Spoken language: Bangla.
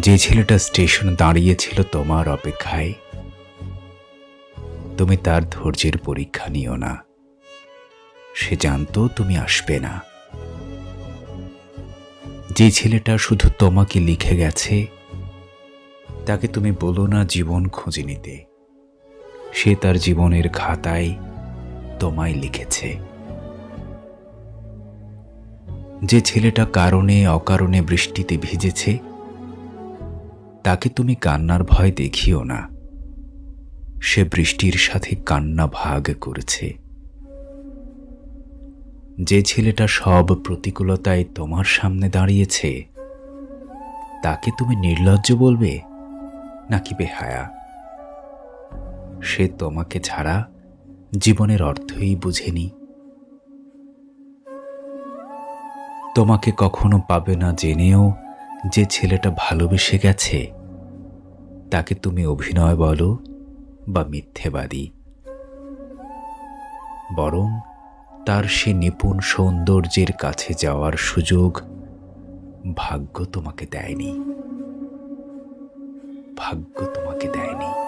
যে ছেলেটা স্টেশনে দাঁড়িয়েছিল তোমার অপেক্ষায়, তুমি তার ধৈর্যের পরীক্ষা নিও না। সে জানতো তুমি আসবে না। যে ছেলেটা শুধু তোমাকে লিখে গেছে, তাকে তুমি বলো না জীবন খুঁজে নিতে। সে তার জীবনের খাতায় তোমায় লিখেছে। যে ছেলেটা কারণে অকারণে বৃষ্টিতে ভিজেছে, তাকে তুমি কান্নার ভয় দেখিও না। সে বৃষ্টির সাথে কান্না ভাগ করেছে। যে ছেলেটা সব প্রতিকূলতায় তোমার সামনে দাঁড়িয়েছে, তাকে তুমি নির্লজ্জ বলবে নাকি বেহায়া? সে তোমাকে ছাড়া জীবনের অর্থই বুঝেনি। তোমাকে কখনো পাবে না জেনেও যে ছেলেটা ভালোবেসে গেছে, তাকে তুমি অভিনয় বলো বা মিথ্যেবাদী। বরং তার সে নিপুণ সৌন্দর্যের কাছে যাওয়ার সুযোগ ভাগ্য তোমাকে দেয়নি। ভাগ্য তোমাকে দেয়নি।